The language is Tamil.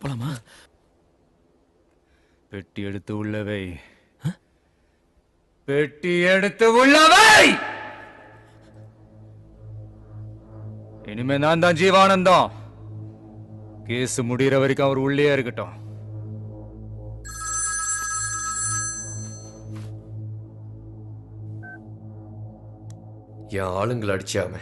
போலாமா? பெட்டி எடுத்து உள்ளவை, பெட்டி எடுத்து உள்ளவை. இனிமே நான் தான் ஜீவானந்தம். கேஸ் முடிகிற வரைக்கும் அவர் உள்ளே இருக்கட்டும். என் ஆளுங்களை அடிச்சாம